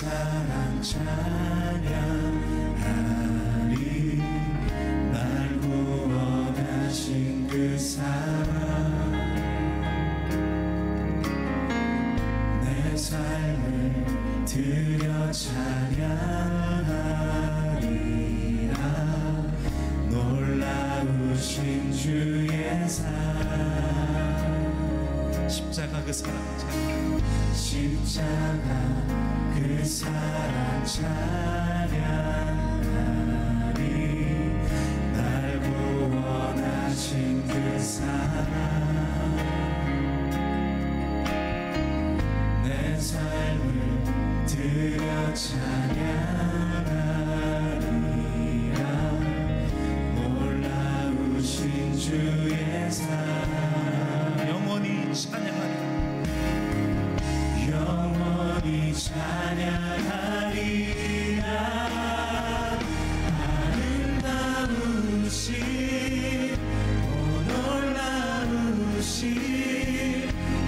사랑 찬양하리. 날 구원하신 그 사랑, 내 삶을 드려 찬양하리라. 놀라우신 주의 사랑, 십자가 그 사랑 찬양, 십자가 그 사랑 찬양하리. 날 구원하신 그 사랑, 내 삶을 드려 찬양하리라. 놀라우신 주의 사랑, 영원히 찬양하리. 영원히 찬양하리라. 아름다우신 오 놀라우신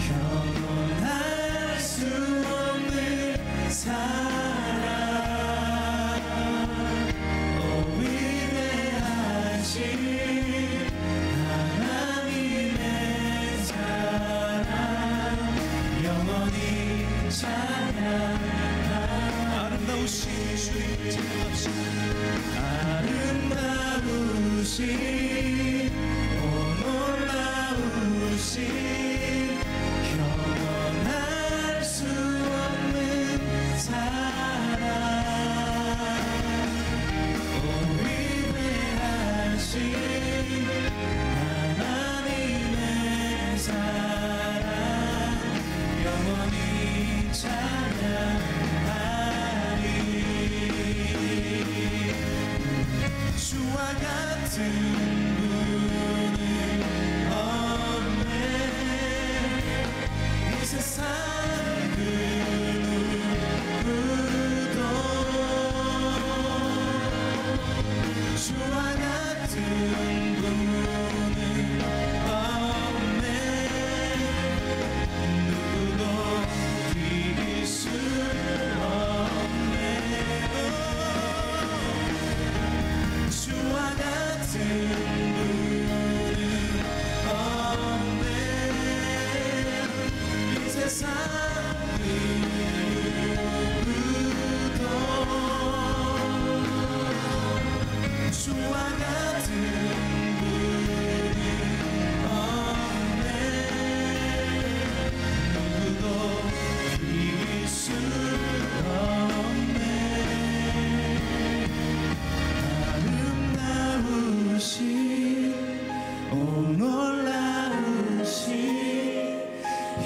영원할 수 없는 사랑, 오 위대하신 하나님의 사랑, 영원히 찬양. 아름다우신 주님 찬양합시다. 아름다우신 오 놀라우신 영원할 수 없는 사랑, 오 위대하신 하나님의 사랑, 영원히 찬양하리. 주와 같은 분은 없네. 이 세상 그 누구도 주와 같은 분은 없네. 누구도 비길 수 없네. 주와 같은 분은 없네. 이 세상 그 누구도 주와 같은 분은 없네. 누구도 비길 수 없네. 아름다우신 오 놀라우신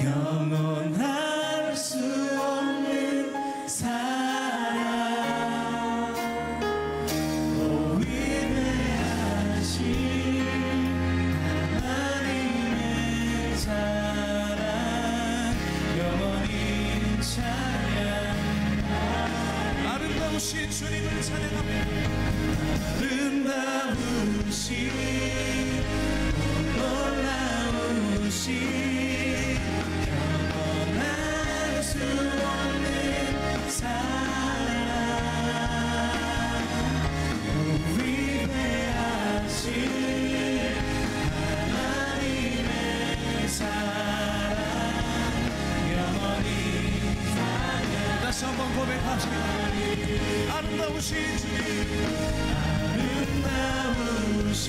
영원할 수 없는 사랑, 오 위대하신 하나님의 사랑, 영원히 찬양. 아름다우신 주님을 찬양합니다. 아름다우신 오 놀라우신 영원할 수 없는 사랑, 오 위대하신 하나님의 사랑, 영원히 찬양. 다시 한번 고백합시다. 아름다우신 주님, 아름다우신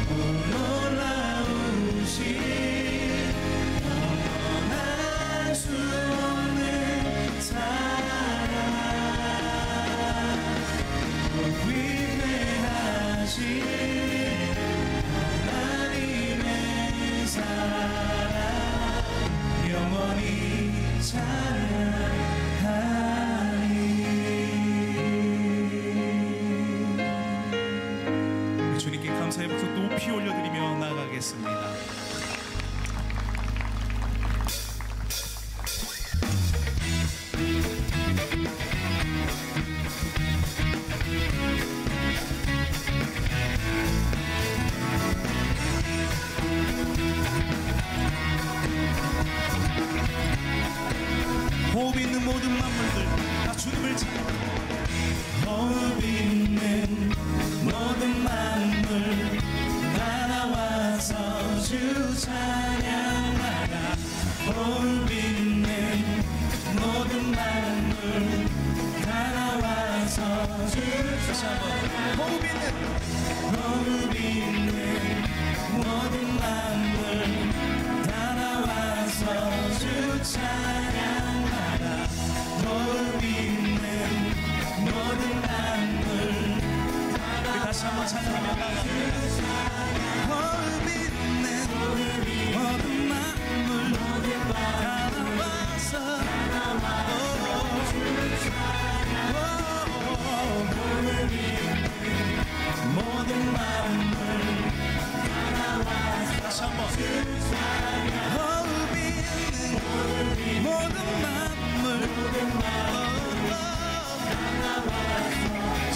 오 놀라우신 영원할 수 없는 사랑, 오 위대하신 하나님의 사랑, 영원히 찬양하리. 주님께 감사의 박수 높이 올려드리며 나아가겠습니다. 호흡 있는 모든 만물들 다 주님을 찬양합니다. 호흡 있는 모든 만물 다 나와서 주 찬양하라. 호흡 있는 모든 만물 다 나와서 주 찬양하라. 호흡 있는 호흡 있는 모든 만물 다 나와서 주 찬양하라. 호흡 있는 모든 만물 우리 다시 한번 찬양하며 나아갑니다. 호흡 있는 모든 만물 다 나와서 모든 만물 다시 한번 호흡 있는 모든 만물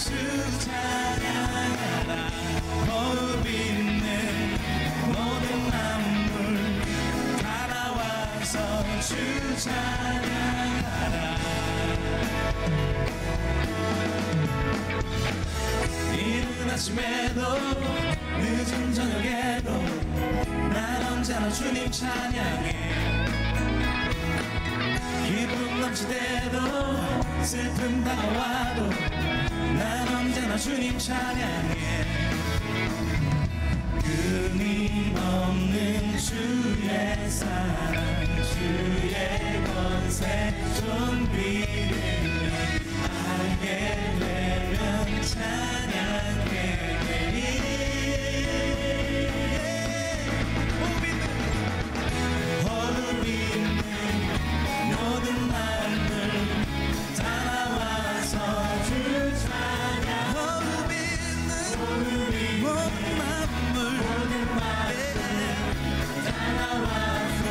주 찬양하라. 호흡 있는 모든 만물 다 나와서 주 찬양하라. 이른 아침에도 늦은 저녁에도 난 언제나 주님 찬양해. 기쁨 넘칠 때도 슬픔 다가와도 난 언제나 주님 찬양해. 끊임없는 주의 사랑 주의 권세 존귀를 알게 되면 찬양해 되리. 호흡 있는 모든 만물 다 나와서 주 찬양. 호흡 있는 모든 만물 다 나와서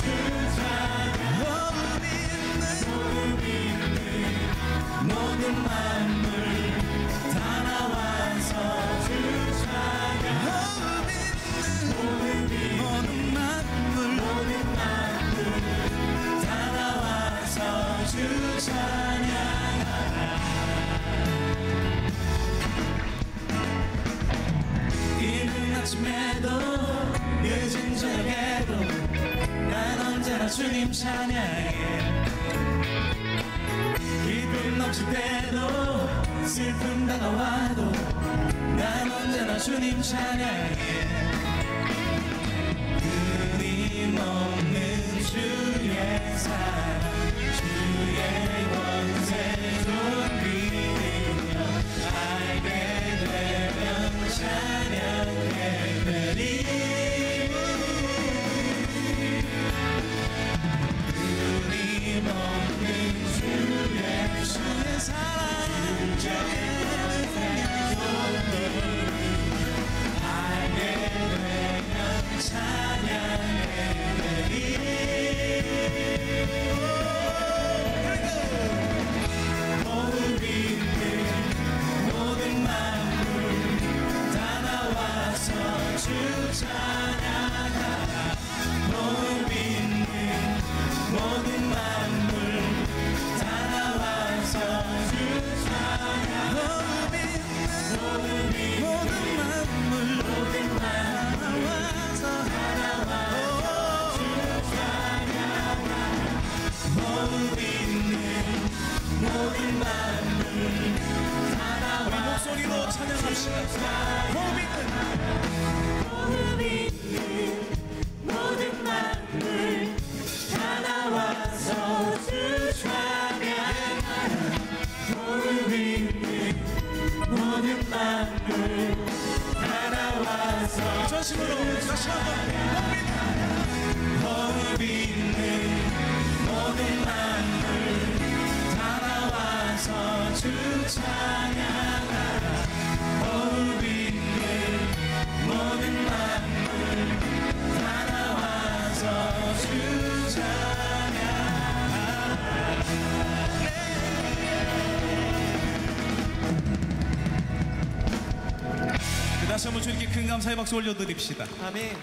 주 찬양. 호흡 있는 모든 만물 다 나와서 주 찬양. 호흡 있는 모든 만물 다 나와서 주 찬양하라. 이른 아침에도 늦은 저녁에도 난 언제나 주님 찬양해. 기쁨 넘칠 때도 슬픔 다가와도 난 언제나 주님 찬양해. 끊임없는 주의 사랑 주의 권세 존귀를 알게 되면 찬양해 되리. 끊임없는 주의 사랑 주의 알게 되면 찬양해 되리. 호흡 있는 모든 만물 다 나와서 주 찬양하라. 호흡 있는 모든 만물 다 나와서 주 찬양. 호흡 있는 모든 만물 다 나와서 주 찬양. 호흡 있는 모든 만물 다 나와서 우리 목소리로 찬양합시다. 호흡 있는 모든 만물 다 나와서 주 찬양하라. 호흡 있는 모든 만물 다 나와서 전심으로 다시 한번 호흡 있는 모든 만물 다 나와서 주 찬양하라. 호흡 있는 모든 만물 다 나와서 주 찬양하라. 다시 한번 주님께 큰 감사의 박수 올려드립시다. 아멘.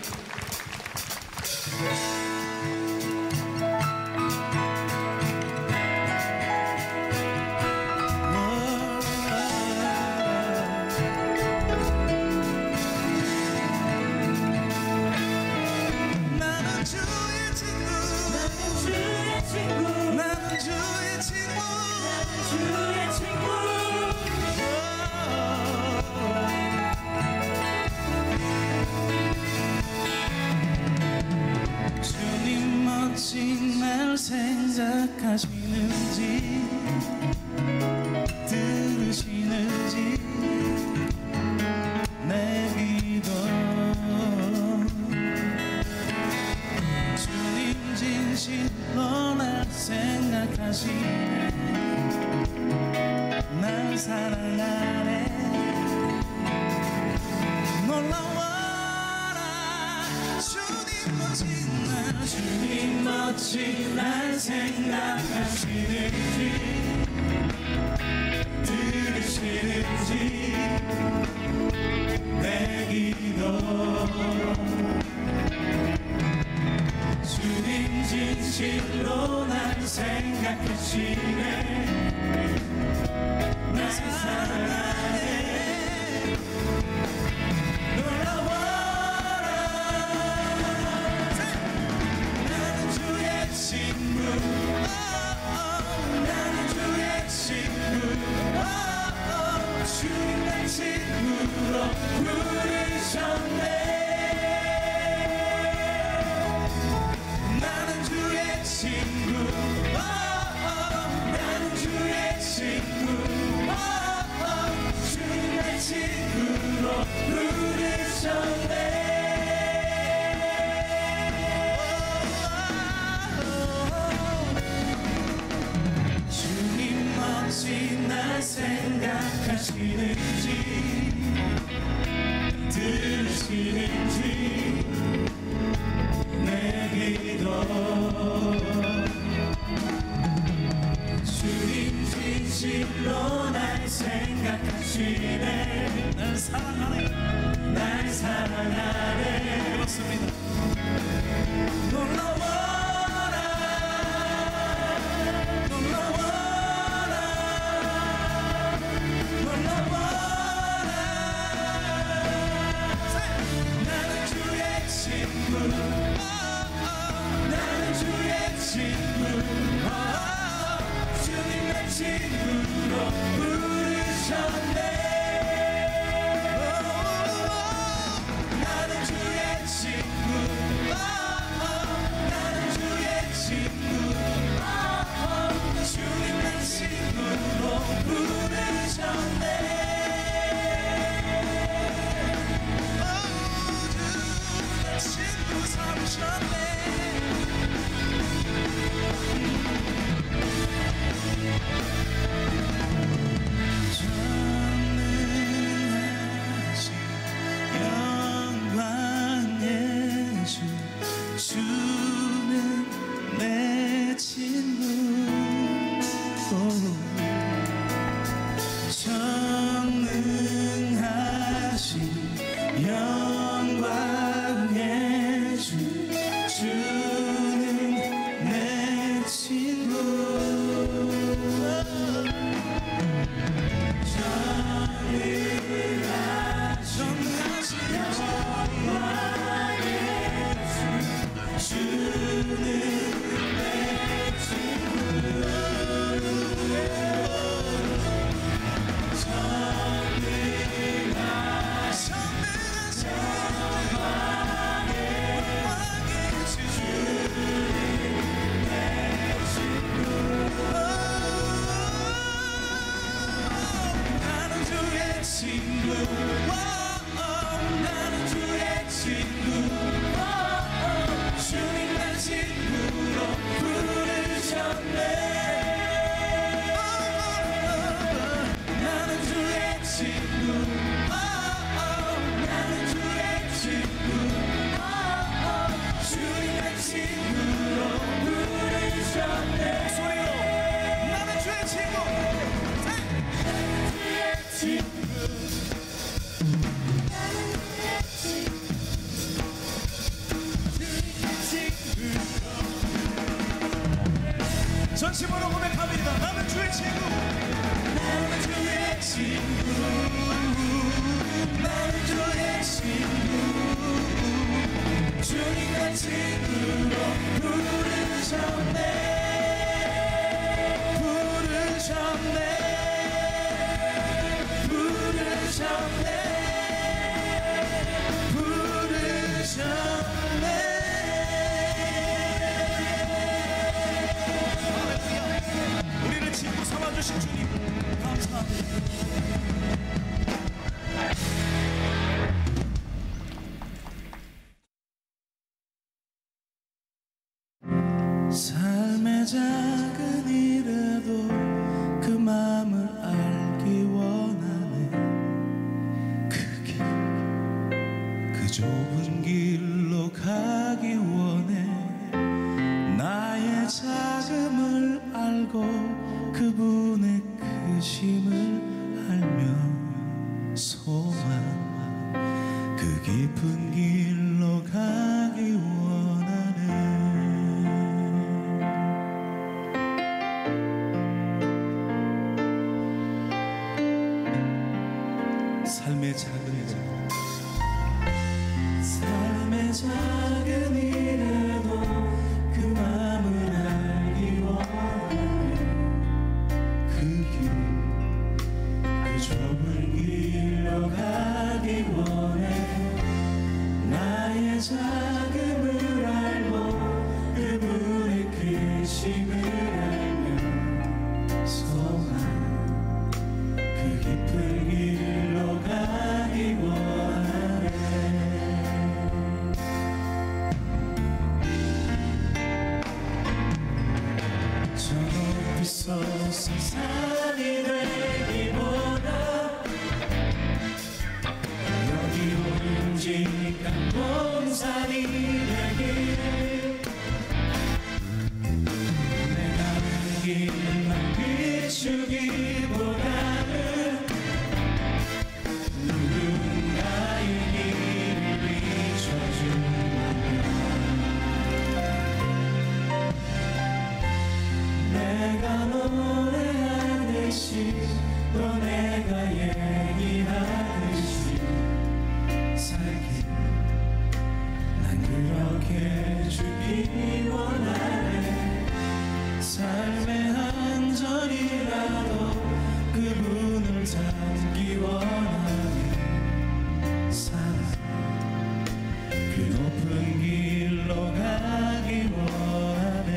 생각하시는지 들으시는지 내 기도 주님 진실로 날 생각하시네 날 사랑하네 놀라워라 주님 멋진 날 생각하시는지 들으시는지 내 기도 주님 진실로 날 생각하시네 날 사랑하네 놀라워라 나는 주의 친구 나는 주의 친구 주님 날 친구로 부르셨네 나는 주의 친구 나는 주의 친구 주님 날 친구로 부르셨네 주님 멋진 날 생각하시는지 들으시는지 내 기도 주님 진실로 날 생각하시네 날 사랑하네 날 사랑하네 그렇습니다 놀라워라 놀라워라 놀라워라 나는 주의 친구 나는 주의 친구 주님 날 친구로 부르셨네 나는 주의 친구 나는 주의 친구 주님 날 친구로 부르셨네 친구 삼으셨네 전능하신 영광의 주 주는 내 친구 전능하신 영광의 주 주는 내 친구 전능하신 영광의 주 주는 내 친구 나는 주의 친구 나는 주의 친구 주님 날 친구로 부르셨네 나는 주의 친구 나는 주의 친구 주님 날 친구로 부르셨네 소리로 나는 주의 친구 전심으로 고백합니다 나는 주의 친구 나는 주의 친구 나는 주의 친구 주님 날 친구로 부르셨네 부르셨네 부르셨네 부르셨네 할렐루야 나의 작은 일에도 그 마음을 알기 원하네. 그 좁은 길로 가기 원해. 나의 작음을 알고 그분의 크심을 알며 소망 그 깊은 길로 가기 원하네. 삶의 작은 일, 삶의 작은 일에도 그 마음을 알기 원하네. 그 좁은 길로 가기 원해. 나의 작음을 알고 그분의 크심을 알며 소망 그 깊은 길로 가기 원하네. 저 높이 솟은 산이 되기보다 여기 오름직한 동산이 되길. 내가 그 길만 비추기보다는 누군가의 길을 비춰준다면 내가 노래하듯이 또 내가 얘기하듯이 살기 난 그렇게 주기 원하네. 삶의 한 절이라도 그분을 담기 원하네. 사랑 그 높은 길로 가기 원하네.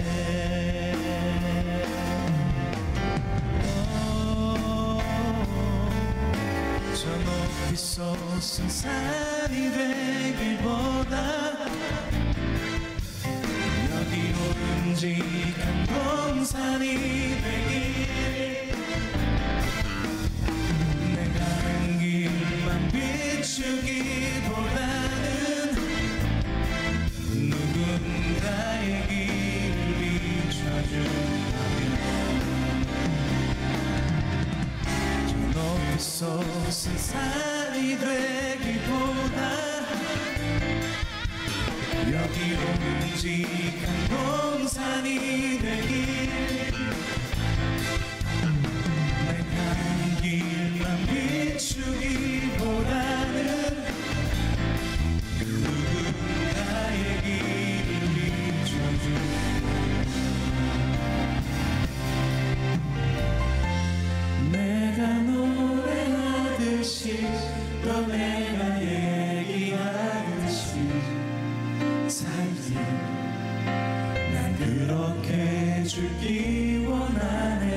저 높이 솟은 산이 되기보다 여기 오름직한 동산이 되길. 내가 한 길만 비추기보다는 누군가의 길을 비춰준다면 저 높이 솟은 산이 되기보다 여기 오름직한 동산이 되길. 내가 한 길만 비추기보다는 누군가의 길을 비춰준 내가 노래하듯이 또 내가 얘기하듯이 살기 난 그렇게 주기 원하네.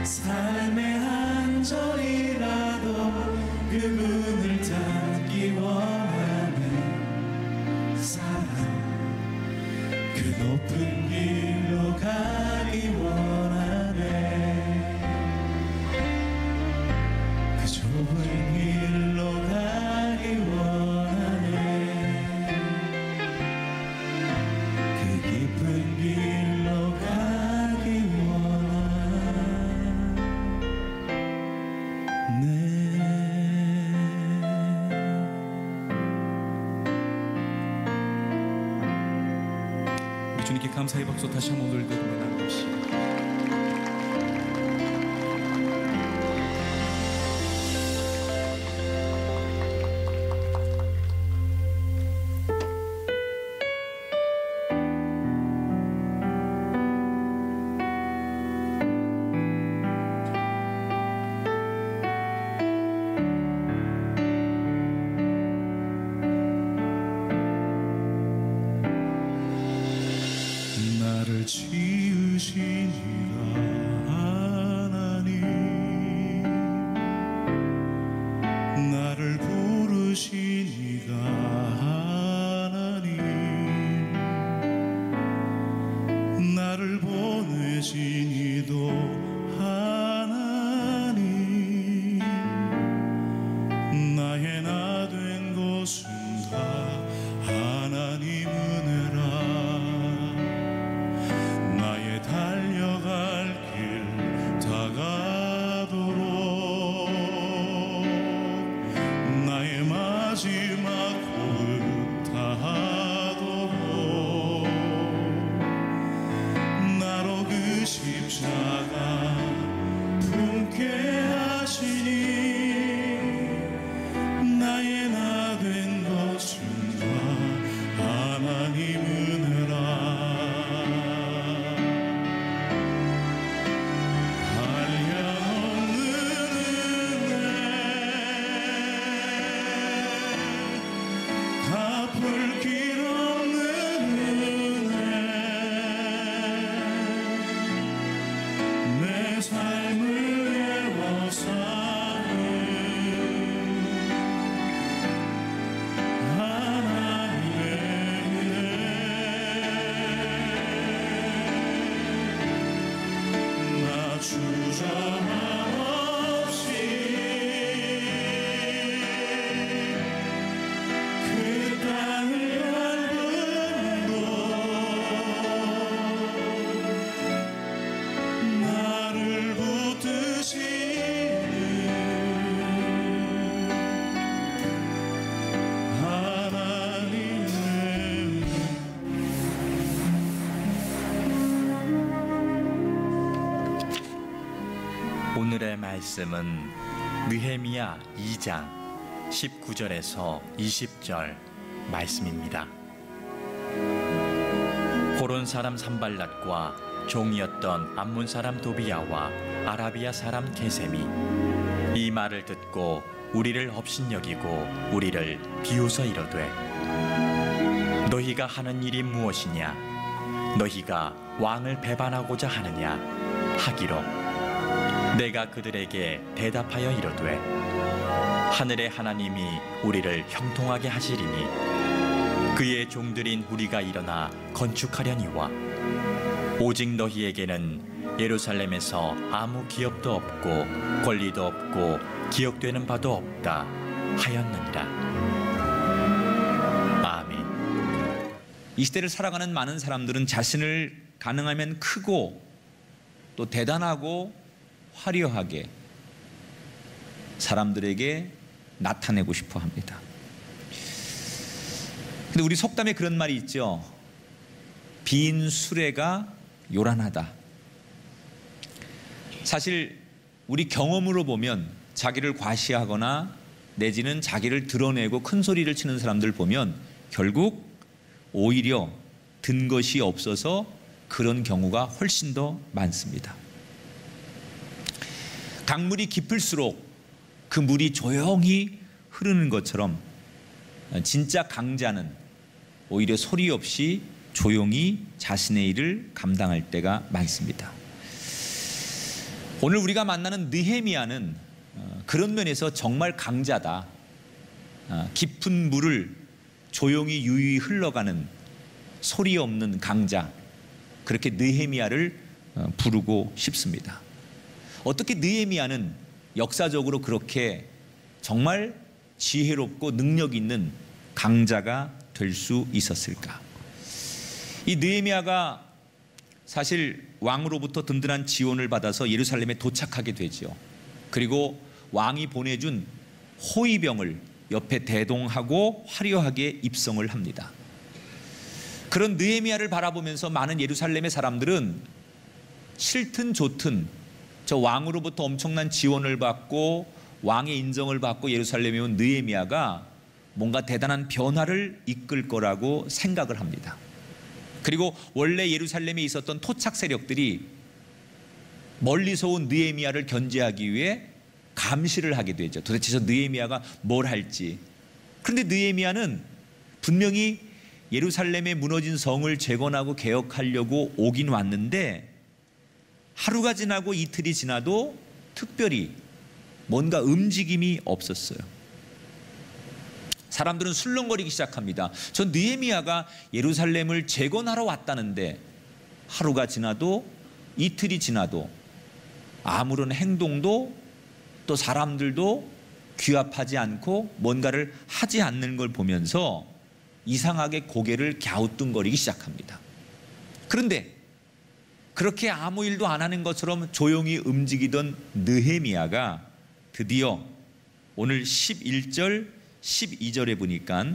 삶의 한 절이라도 그분을 담기 원하네. 사랑 그 높은 길로 가기 원하네. 그 좁은 길로 가기 원하네. 그 깊은 길로 가기 원하네. 우리 주님께 감사의 박수 다시 한번 올려드리며 나누십시오. 나를 지으시니라 하나님, 나를 부르시니라 하나님, 나를 오늘의 말씀은 느헤미야 2장 19절에서 20절 말씀입니다. 호론 사람 산발랏과 종이었던 암몬 사람 도비야와 아라비아 사람 게셈이 이 말을 듣고 우리를 업신여기고 우리를 비웃어 이르되 너희가 하는 일이 무엇이냐? 너희가 왕을 배반하고자 하느냐? 하기로 내가 그들에게 대답하여 이르되 하늘의 하나님이 우리를 형통하게 하시리니 그의 종들인 우리가 일어나 건축하려니와 오직 너희에게는 예루살렘에서 아무 기업도 없고 권리도 없고 기억되는 바도 없다 하였느니라. 아멘. 이 시대를 살아가는 많은 사람들은 자신을 가능하면 크고 또 대단하고 화려하게 사람들에게 나타내고 싶어 합니다. 근데 우리 속담에 그런 말이 있죠. 빈 수레가 요란하다. 사실 우리 경험으로 보면 자기를 과시하거나 내지는 자기를 드러내고 큰 소리를 치는 사람들 보면 결국 오히려 든 것이 없어서 그런 경우가 훨씬 더 많습니다. 강물이 깊을수록 그 물이 조용히 흐르는 것처럼 진짜 강자는 오히려 소리 없이 조용히 자신의 일을 감당할 때가 많습니다. 오늘 우리가 만나는 느헤미야는 그런 면에서 정말 강자다. 깊은 물을 조용히 유유히 흘러가는 소리 없는 강자, 그렇게 느헤미야를 부르고 싶습니다. 어떻게 느헤미야는 역사적으로 그렇게 정말 지혜롭고 능력 있는 강자가 될 수 있었을까? 이 느헤미야가 사실 왕으로부터 든든한 지원을 받아서 예루살렘에 도착하게 되죠. 그리고 왕이 보내준 호위병을 옆에 대동하고 화려하게 입성을 합니다. 그런 느헤미야를 바라보면서 많은 예루살렘의 사람들은 싫든 좋든 저 왕으로부터 엄청난 지원을 받고 왕의 인정을 받고 예루살렘에 온 느헤미야가 뭔가 대단한 변화를 이끌 거라고 생각을 합니다. 그리고 원래 예루살렘에 있었던 토착 세력들이 멀리서 온 느헤미야를 견제하기 위해 감시를 하게 되죠. 도대체 저 느헤미야가 뭘 할지. 그런데 느헤미야는 분명히 예루살렘에 무너진 성을 재건하고 개혁하려고 오긴 왔는데 하루가 지나고 이틀이 지나도 특별히 뭔가 움직임이 없었어요. 사람들은 술렁거리기 시작합니다. 저 느헤미야가 예루살렘을 재건하러 왔다는데 하루가 지나도 이틀이 지나도 아무런 행동도 또 사람들도 귀합하지 않고 뭔가를 하지 않는 걸 보면서 이상하게 고개를 갸우뚱거리기 시작합니다. 그런데 그렇게 아무 일도 안 하는 것처럼 조용히 움직이던 느헤미야가 드디어 오늘 11절 12절에 보니까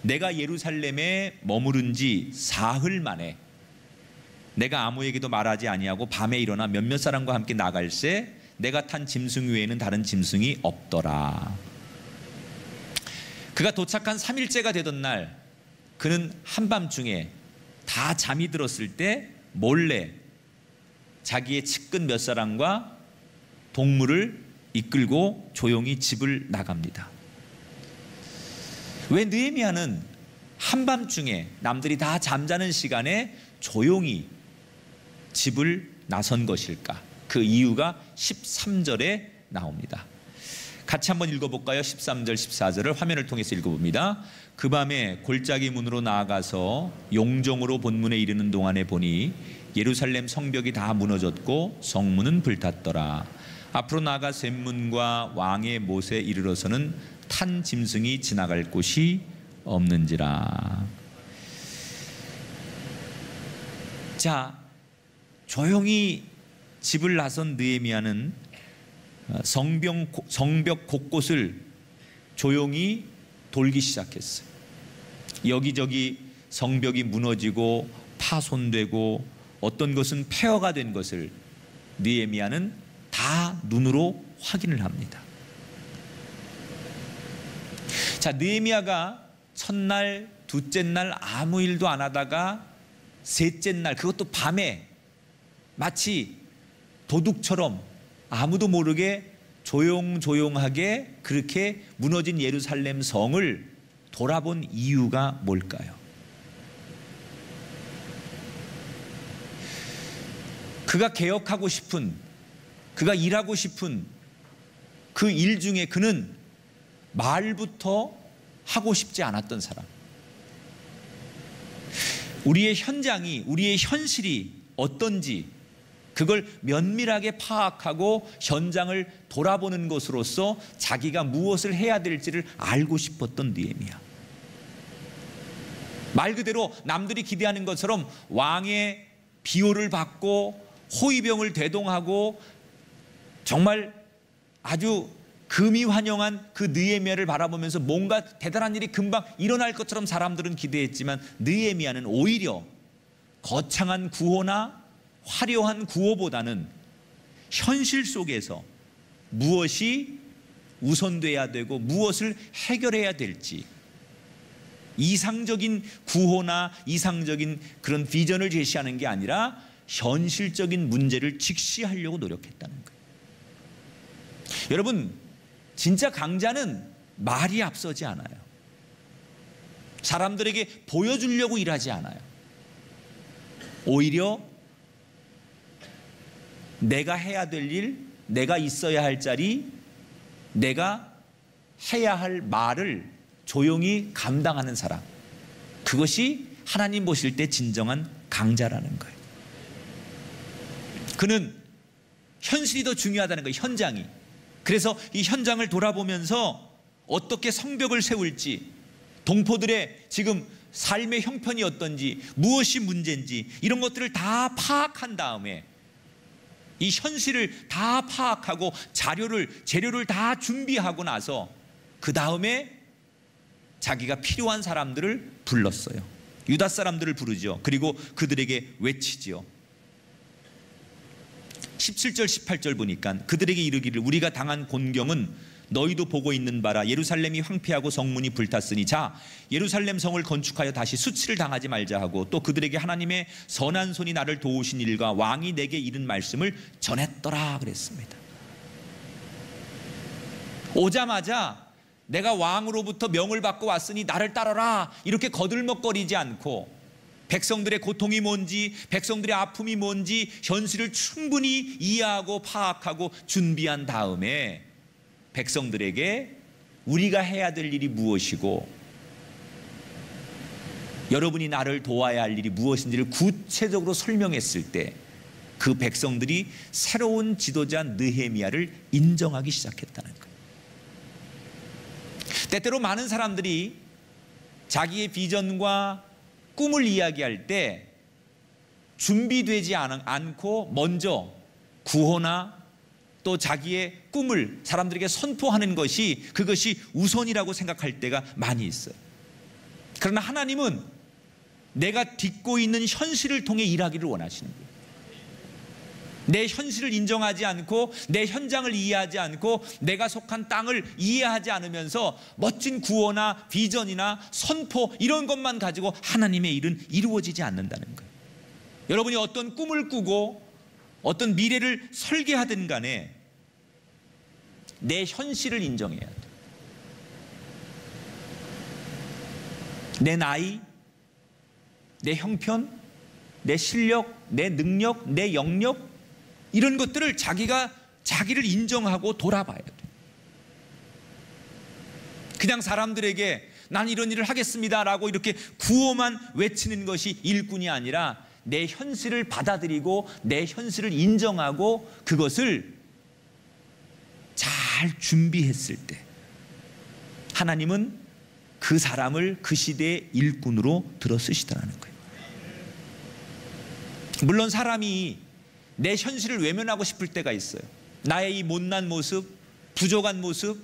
내가 예루살렘에 머무른 지 사흘 만에 내가 아무에게도 말하지 아니하고 밤에 일어나 몇몇 사람과 함께 나갈새 내가 탄 짐승 외에는 다른 짐승이 없더라. 그가 도착한 3일째가 되던 날 그는 한밤중에 다 잠이 들었을 때 몰래 자기의 측근 몇 사람과 동물을 이끌고 조용히 집을 나갑니다. 왜 느헤미야는 한밤중에 남들이 다 잠자는 시간에 조용히 집을 나선 것일까? 그 이유가 13절에 나옵니다. 같이 한번 읽어볼까요? 13절 14절을 화면을 통해서 읽어봅니다. 그 밤에 골짜기 문으로 나아가서 용종으로 본문에 이르는 동안에 보니 예루살렘 성벽이 다 무너졌고 성문은 불탔더라. 앞으로 나아가 샘문과 왕의 못에 이르러서는 탄 짐승이 지나갈 곳이 없는지라. 자, 조용히 집을 나선 느헤미야는 성벽 곳곳을 조용히 돌기 시작했어요. 여기저기 성벽이 무너지고 파손되고 어떤 것은 폐허가 된 것을 느헤미야는 다 다 눈으로 확인을 합니다. 자, 느헤미야가 첫날, 둘째 날 아무 일도 안 하다가 셋째 날, 그것도 밤에 마치 도둑처럼 아무도 모르게 조용조용하게 그렇게 무너진 예루살렘 성을 돌아본 이유가 뭘까요? 그가 개혁하고 싶은, 그가 일하고 싶은 그 일 중에 그는 말부터 하고 싶지 않았던 사람. 우리의 현장이, 우리의 현실이 어떤지 그걸 면밀하게 파악하고 현장을 돌아보는 것으로서 자기가 무엇을 해야 될지를 알고 싶었던 느헤미야. 말 그대로 남들이 기대하는 것처럼 왕의 비호를 받고 호위병을 대동하고 정말 아주 금이 환영한 그 느헤미야를 바라보면서 뭔가 대단한 일이 금방 일어날 것처럼 사람들은 기대했지만 느헤미야는 오히려 거창한 구호나 화려한 구호보다는 현실 속에서 무엇이 우선돼야 되고 무엇을 해결해야 될지, 이상적인 구호나 이상적인 그런 비전을 제시하는 게 아니라 현실적인 문제를 직시하려고 노력했다는 거예요. 여러분, 진짜 강자는 말이 앞서지 않아요. 사람들에게 보여주려고 일하지 않아요. 오히려 내가 해야 될 일, 내가 있어야 할 자리, 내가 해야 할 말을 조용히 감당하는 사람, 그것이 하나님 보실 때 진정한 강자라는 거예요. 그는 현실이 더 중요하다는 거예요. 현장이. 그래서 이 현장을 돌아보면서 어떻게 성벽을 세울지, 동포들의 지금 삶의 형편이 어떤지, 무엇이 문제인지 이런 것들을 다 파악한 다음에, 이 현실을 다 파악하고 재료를 다 준비하고 나서 그 다음에 자기가 필요한 사람들을 불렀어요. 유다 사람들을 부르죠. 그리고 그들에게 외치지요. 17절 18절 보니까 그들에게 이르기를 우리가 당한 곤경은 너희도 보고 있는 바라. 예루살렘이 황폐하고 성문이 불탔으니 자 예루살렘 성을 건축하여 다시 수치를 당하지 말자 하고, 또 그들에게 하나님의 선한 손이 나를 도우신 일과 왕이 내게 이른 말씀을 전했더라 그랬습니다. 오자마자 내가 왕으로부터 명을 받고 왔으니 나를 따르라 이렇게 거들먹거리지 않고, 백성들의 고통이 뭔지, 백성들의 아픔이 뭔지 현실을 충분히 이해하고 파악하고 준비한 다음에 백성들에게 우리가 해야 될 일이 무엇이고 여러분이 나를 도와야 할 일이 무엇인지를 구체적으로 설명했을 때 그 백성들이 새로운 지도자 느헤미야를 인정하기 시작했다는 거예요. 때때로 많은 사람들이 자기의 비전과 꿈을 이야기할 때 준비되지 않고 먼저 구호나 또 자기의 꿈을 사람들에게 선포하는 것이, 그것이 우선이라고 생각할 때가 많이 있어요. 그러나 하나님은 내가 딛고 있는 현실을 통해 일하기를 원하시는 거예요. 내 현실을 인정하지 않고 내 현장을 이해하지 않고 내가 속한 땅을 이해하지 않으면서 멋진 구호나 비전이나 선포 이런 것만 가지고 하나님의 일은 이루어지지 않는다는 거예요. 여러분이 어떤 꿈을 꾸고 어떤 미래를 설계하든 간에 내 현실을 인정해야 돼. 내 나이, 내 형편, 내 실력, 내 능력, 내 영역 이런 것들을 자기를 인정하고 돌아봐야 돼. 그냥 사람들에게 난 이런 일을 하겠습니다 라고 이렇게 구호만 외치는 것이 일꾼이 아니라 내 현실을 받아들이고 내 현실을 인정하고 그것을 잘 준비했을 때 하나님은 그 사람을 그 시대의 일꾼으로 들어 쓰시더라는 거예요. 물론 사람이 내 현실을 외면하고 싶을 때가 있어요. 나의 이 못난 모습, 부족한 모습,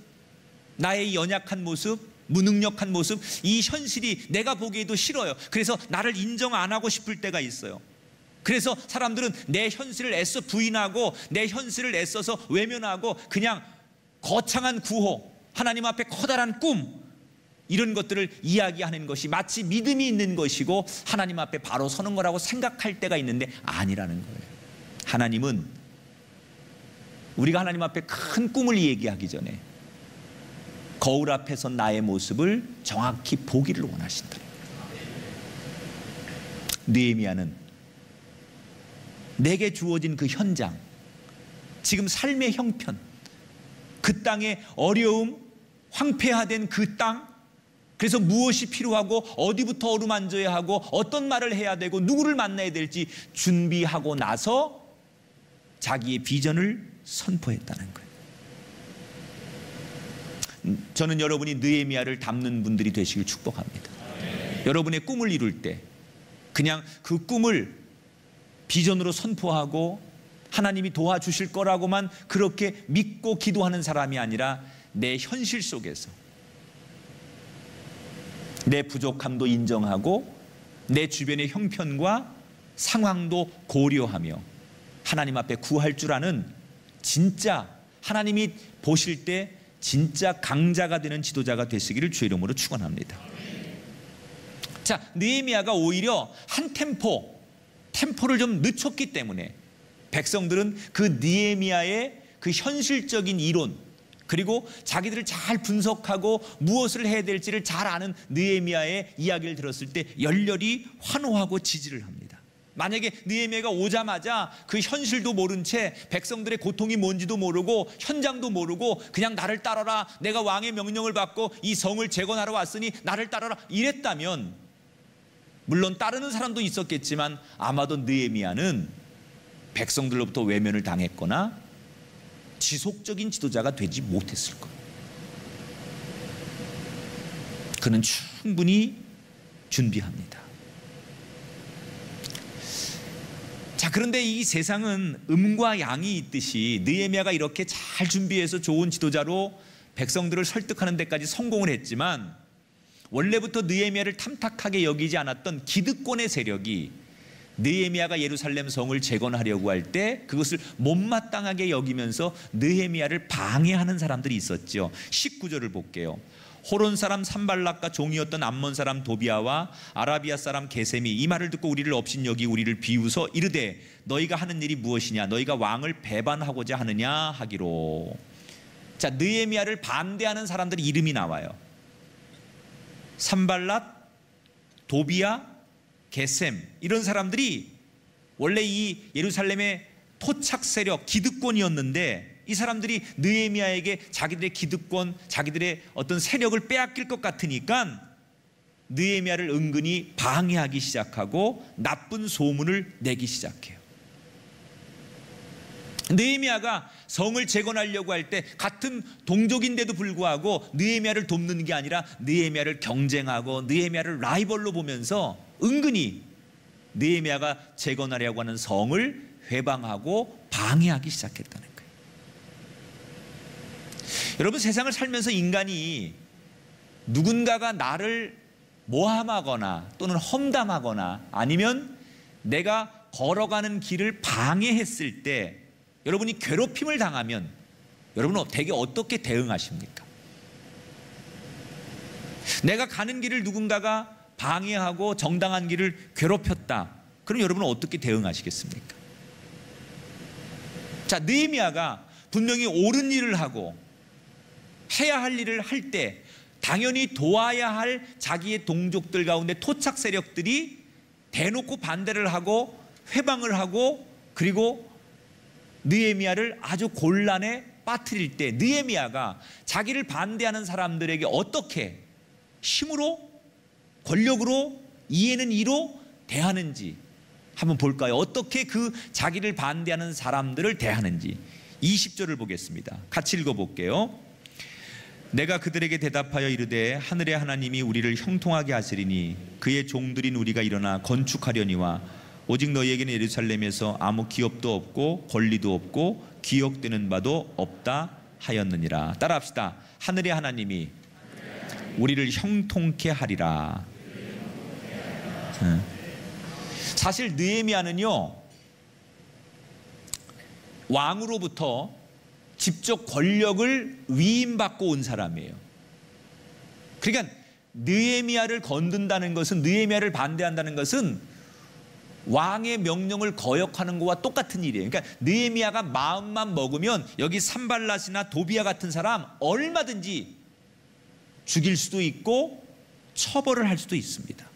나의 이 연약한 모습, 무능력한 모습, 이 현실이 내가 보기에도 싫어요. 그래서 나를 인정 안 하고 싶을 때가 있어요. 그래서 사람들은 내 현실을 애써 부인하고 내 현실을 애써서 외면하고 그냥 거창한 구호, 하나님 앞에 커다란 꿈, 이런 것들을 이야기하는 것이 마치 믿음이 있는 것이고 하나님 앞에 바로 서는 거라고 생각할 때가 있는데 아니라는 거예요. 하나님은 우리가 하나님 앞에 큰 꿈을 얘기하기 전에 거울 앞에서 나의 모습을 정확히 보기를 원하신다. 느헤미야는 내게 주어진 그 현장, 지금 삶의 형편, 그 땅의 어려움, 황폐화된 그 땅, 그래서 무엇이 필요하고 어디부터 어루만져야 하고 어떤 말을 해야 되고 누구를 만나야 될지 준비하고 나서 자기의 비전을 선포했다는 거예요. 저는 여러분이 느헤미야를 닮는 분들이 되시길 축복합니다. 여러분의 꿈을 이룰 때 그냥 그 꿈을 비전으로 선포하고 하나님이 도와주실 거라고만 그렇게 믿고 기도하는 사람이 아니라 내 현실 속에서 내 부족함도 인정하고 내 주변의 형편과 상황도 고려하며 하나님 앞에 구할 줄 아는 진짜 하나님이 보실 때 진짜 강자가 되는 지도자가 되시기를 주의 이름으로 축원합니다. 자, 느헤미야가 오히려 한 템포를 좀 늦췄기 때문에 백성들은 그 느헤미야의 그 현실적인 이론, 그리고 자기들을 잘 분석하고 무엇을 해야 될지를 잘 아는 느헤미야의 이야기를 들었을 때 열렬히 환호하고 지지를 합니다. 만약에 느헤미야가 오자마자 그 현실도 모른 채 백성들의 고통이 뭔지도 모르고 현장도 모르고 그냥 나를 따르라, 내가 왕의 명령을 받고 이 성을 재건하러 왔으니 나를 따르라 이랬다면, 물론 따르는 사람도 있었겠지만 아마도 느헤미야는 백성들로부터 외면을 당했거나 지속적인 지도자가 되지 못했을 거예요. 그는 충분히 준비합니다. 자, 그런데 이 세상은 음과 양이 있듯이 느헤미야가 이렇게 잘 준비해서 좋은 지도자로 백성들을 설득하는 데까지 성공을 했지만 원래부터 느헤미야를 탐탁하게 여기지 않았던 기득권의 세력이 느헤미야가 예루살렘 성을 재건하려고 할 때 그것을 못마땅하게 여기면서 느헤미야를 방해하는 사람들이 있었죠. 19절을 볼게요. 호론 사람 산발락과 종이었던 암몬 사람 도비야와 아라비아 사람 게셈이 이 말을 듣고 우리를 업신여기 우리를 비웃어 이르되 너희가 하는 일이 무엇이냐, 너희가 왕을 배반하고자 하느냐 하기로. 자, 느헤미야를 반대하는 사람들의 이름이 나와요. 산발락, 도비야, 게셈, 이런 사람들이 원래 이 예루살렘의 토착 세력, 기득권이었는데 이 사람들이 느헤미야에게 자기들의 기득권, 자기들의 어떤 세력을 빼앗길 것 같으니까 느헤미야를 은근히 방해하기 시작하고 나쁜 소문을 내기 시작해요. 느헤미야가 성을 재건하려고 할 때 같은 동족인데도 불구하고 느헤미야를 돕는 게 아니라 느헤미야를 경쟁하고 느헤미야를 라이벌로 보면서 은근히 느헤미야가 재건하려고 하는 성을 회방하고 방해하기 시작했다는 거예요. 여러분, 세상을 살면서 인간이 누군가가 나를 모함하거나 또는 험담하거나 아니면 내가 걸어가는 길을 방해했을 때 여러분이 괴롭힘을 당하면 여러분은 대개 어떻게 대응하십니까? 내가 가는 길을 누군가가 방해하고 정당한 길을 괴롭혔다. 그럼 여러분은 어떻게 대응하시겠습니까? 자, 느헤미야가 분명히 옳은 일을 하고 해야 할 일을 할 때 당연히 도와야 할 자기의 동족들 가운데 토착 세력들이 대놓고 반대를 하고 회방을 하고 그리고 느헤미야를 아주 곤란에 빠뜨릴 때 느헤미야가 자기를 반대하는 사람들에게 어떻게 힘으로, 권력으로, 이해는 이로 대하는지 한번 볼까요? 어떻게 그 자기를 반대하는 사람들을 대하는지. 20절을 보겠습니다. 같이 읽어볼게요. 내가 그들에게 대답하여 이르되 하늘의 하나님이 우리를 형통하게 하시리니 그의 종들인 우리가 일어나 건축하려니와 오직 너희에게는 예루살렘에서 아무 기업도 없고 권리도 없고 기억되는 바도 없다 하였느니라. 따라합시다. 하늘의 하나님이 우리를 형통케 하리라. 사실 느헤미야는요, 왕으로부터 직접 권력을 위임받고 온 사람이에요. 그러니까 느헤미야를 건든다는 것은, 느헤미야를 반대한다는 것은 왕의 명령을 거역하는 것과 똑같은 일이에요. 그러니까 느헤미야가 마음만 먹으면 여기 산발랏이나 도비야 같은 사람 얼마든지 죽일 수도 있고 처벌을 할 수도 있습니다.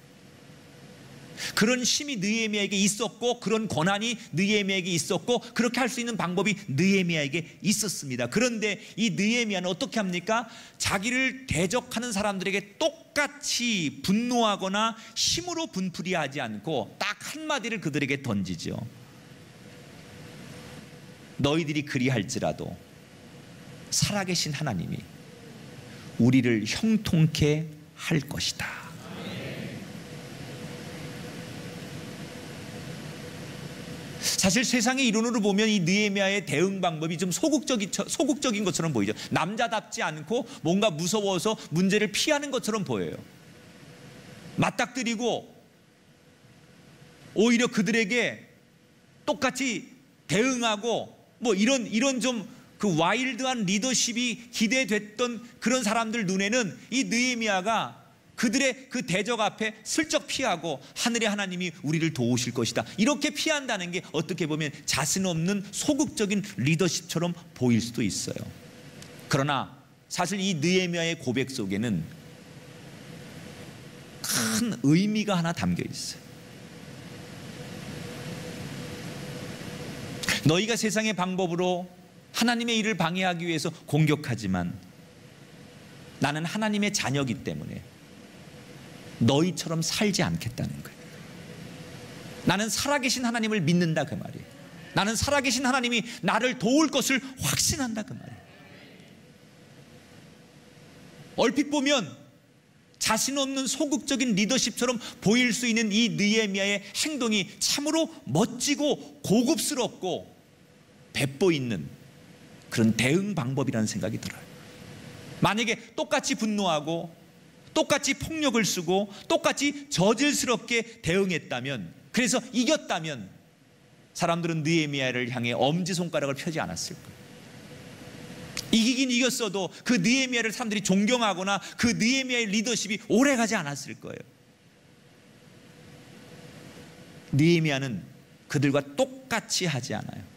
그런 힘이 느헤미야에게 있었고, 그런 권한이 느헤미야에게 있었고, 그렇게 할 수 있는 방법이 느헤미야에게 있었습니다. 그런데 이 느헤미야는 어떻게 합니까? 자기를 대적하는 사람들에게 똑같이 분노하거나 힘으로 분풀이하지 않고 딱 한마디를 그들에게 던지죠. 너희들이 그리할지라도 살아계신 하나님이 우리를 형통케 할 것이다. 사실 세상의 이론으로 보면 이 느헤미야의 대응 방법이 좀 소극적인 것처럼 보이죠. 남자답지 않고 뭔가 무서워서 문제를 피하는 것처럼 보여요. 맞닥뜨리고 오히려 그들에게 똑같이 대응하고 뭐 이런 좀 그 와일드한 리더십이 기대됐던 그런 사람들 눈에는 이 느헤미야가 그들의 그 대적 앞에 슬쩍 피하고 하늘의 하나님이 우리를 도우실 것이다, 이렇게 피한다는 게 어떻게 보면 자신 없는 소극적인 리더십처럼 보일 수도 있어요. 그러나 사실 이 느헤미야의 고백 속에는 큰 의미가 하나 담겨 있어요. 너희가 세상의 방법으로 하나님의 일을 방해하기 위해서 공격하지만 나는 하나님의 자녀이기 때문에 너희처럼 살지 않겠다는 거예요. 나는 살아계신 하나님을 믿는다, 그 말이에요. 나는 살아계신 하나님이 나를 도울 것을 확신한다, 그 말이에요. 얼핏 보면 자신 없는 소극적인 리더십처럼 보일 수 있는 이 느헤미야의 행동이 참으로 멋지고 고급스럽고 배포 있는 그런 대응 방법이라는 생각이 들어요. 만약에 똑같이 분노하고 똑같이 폭력을 쓰고 똑같이 저질스럽게 대응했다면, 그래서 이겼다면 사람들은 느헤미야를 향해 엄지손가락을 펴지 않았을 거예요. 이기긴 이겼어도 그 느헤미야를 사람들이 존경하거나 그 느헤미야의 리더십이 오래가지 않았을 거예요. 느헤미야는 그들과 똑같이 하지 않아요.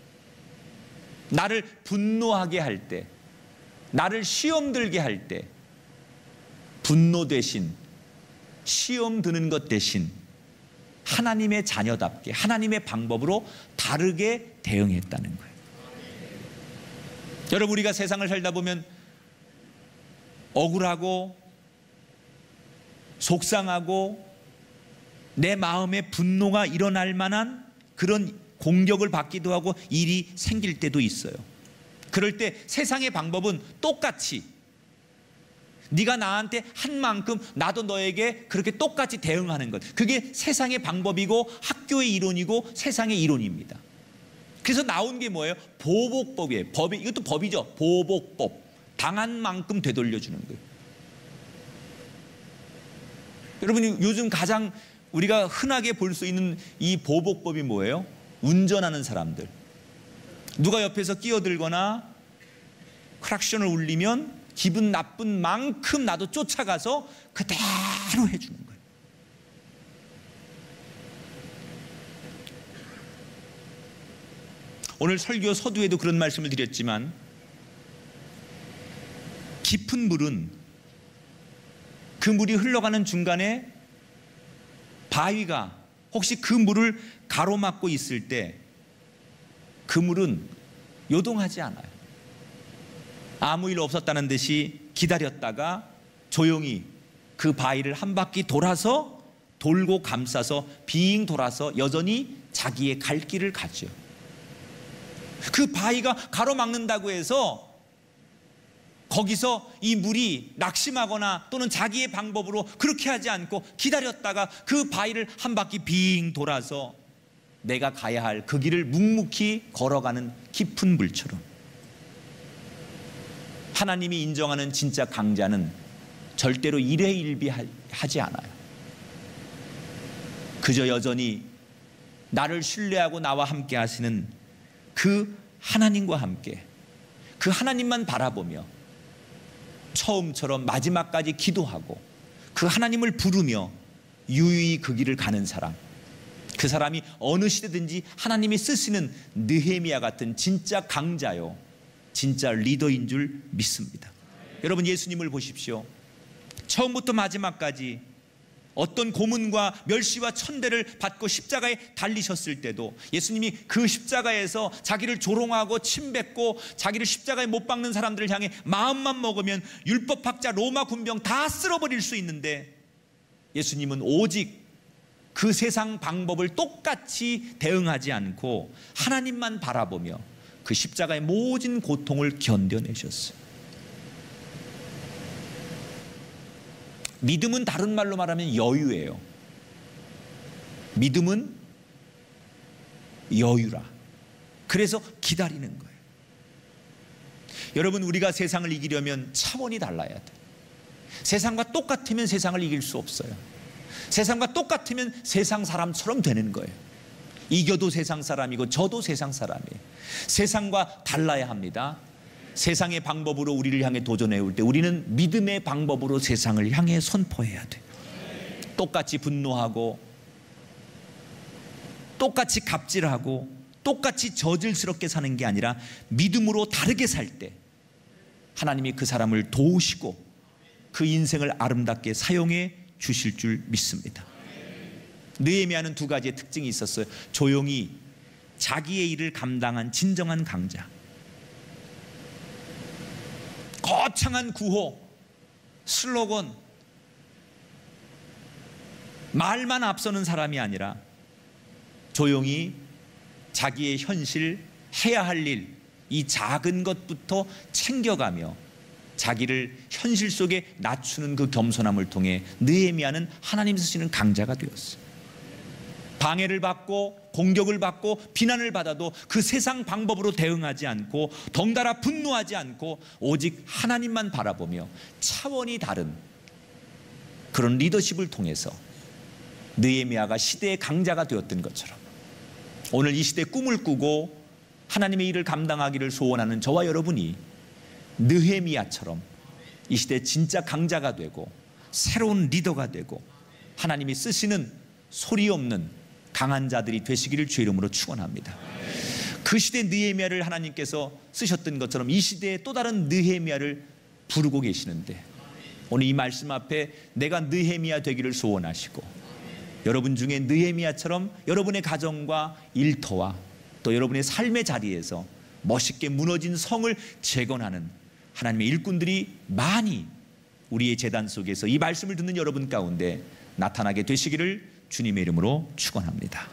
나를 분노하게 할 때, 나를 시험 들게 할 때 분노 대신, 시험 드는 것 대신 하나님의 자녀답게 하나님의 방법으로 다르게 대응했다는 거예요. 여러분, 우리가 세상을 살다 보면 억울하고 속상하고 내 마음에 분노가 일어날 만한 그런 공격을 받기도 하고 일이 생길 때도 있어요. 그럴 때 세상의 방법은 똑같이 네가 나한테 한 만큼 나도 너에게 그렇게 똑같이 대응하는 것, 그게 세상의 방법이고 학교의 이론이고 세상의 이론입니다. 그래서 나온 게 뭐예요? 보복법이에요. 이것도 법이죠. 보복법. 당한 만큼 되돌려주는 거예요. 여러분, 요즘 가장 우리가 흔하게 볼 수 있는 이 보복법이 뭐예요? 운전하는 사람들, 누가 옆에서 끼어들거나 크락션을 울리면 기분 나쁜 만큼 나도 쫓아가서 그대로 해주는 거예요. 오늘 설교 서두에도 그런 말씀을 드렸지만, 깊은 물은 그 물이 흘러가는 중간에 바위가 혹시 그 물을 가로막고 있을 때 그 물은 요동하지 않아요. 아무 일 없었다는 듯이 기다렸다가 조용히 그 바위를 한 바퀴 돌아서, 돌고 감싸서 빙 돌아서 여전히 자기의 갈 길을 가죠. 그 바위가 가로막는다고 해서 거기서 이 물이 낙심하거나 또는 자기의 방법으로 그렇게 하지 않고 기다렸다가 그 바위를 한 바퀴 빙 돌아서 내가 가야 할 그 길을 묵묵히 걸어가는 깊은 물처럼, 하나님이 인정하는 진짜 강자는 절대로 일회일비하지 않아요. 그저 여전히 나를 신뢰하고 나와 함께 하시는 그 하나님과 함께 그 하나님만 바라보며 처음처럼 마지막까지 기도하고 그 하나님을 부르며 유유히 그 길을 가는 사람, 그 사람이 어느 시대든지 하나님이 쓰시는 느헤미야 같은 진짜 강자요, 진짜 리더인 줄 믿습니다. 여러분, 예수님을 보십시오. 처음부터 마지막까지 어떤 고문과 멸시와 천대를 받고 십자가에 달리셨을 때도 예수님이 그 십자가에서 자기를 조롱하고 침뱉고 자기를 십자가에 못 박는 사람들을 향해 마음만 먹으면 율법학자 로마 군병 다 쓸어버릴 수 있는데, 예수님은 오직 그 세상 방법을 똑같이 대응하지 않고 하나님만 바라보며 그 십자가의 모진 고통을 견뎌내셨어요. 믿음은 다른 말로 말하면 여유예요. 믿음은 여유라. 그래서 기다리는 거예요. 여러분, 우리가 세상을 이기려면 차원이 달라야 돼요. 세상과 똑같으면 세상을 이길 수 없어요. 세상과 똑같으면 세상 사람처럼 되는 거예요. 이겨도 세상 사람이고 저도 세상 사람이에요. 세상과 달라야 합니다. 세상의 방법으로 우리를 향해 도전해 올 때 우리는 믿음의 방법으로 세상을 향해 선포해야 돼요. 똑같이 분노하고 똑같이 갑질하고 똑같이 저질스럽게 사는 게 아니라 믿음으로 다르게 살 때 하나님이 그 사람을 도우시고 그 인생을 아름답게 사용해 주실 줄 믿습니다. 느헤미야는 두 가지의 특징이 있었어요. 조용히 자기의 일을 감당한 진정한 강자, 거창한 구호, 슬로건, 말만 앞서는 사람이 아니라 조용히 자기의 현실, 해야 할 일, 이 작은 것부터 챙겨가며 자기를 현실 속에 낮추는 그 겸손함을 통해 느헤미야는 하나님 쓰시는 강자가 되었어요. 방해를 받고 공격을 받고 비난을 받아도 그 세상 방법으로 대응하지 않고 덩달아 분노하지 않고 오직 하나님만 바라보며 차원이 다른 그런 리더십을 통해서 느헤미야가 시대의 강자가 되었던 것처럼 오늘 이 시대의 꿈을 꾸고 하나님의 일을 감당하기를 소원하는 저와 여러분이 느헤미야처럼 이 시대의 진짜 강자가 되고 새로운 리더가 되고 하나님이 쓰시는 소리 없는 강한 자들이 되시기를 주의 이름으로 축원합니다. 그 시대 느헤미야를 하나님께서 쓰셨던 것처럼 이 시대에 또 다른 느헤미야를 부르고 계시는데 오늘 이 말씀 앞에 내가 느헤미야 되기를 소원하시고 여러분 중에 느헤미야처럼 여러분의 가정과 일터와 또 여러분의 삶의 자리에서 멋있게 무너진 성을 재건하는 하나님의 일꾼들이 많이 우리의 제단 속에서 이 말씀을 듣는 여러분 가운데 나타나게 되시기를 주님의 이름으로 축원합니다.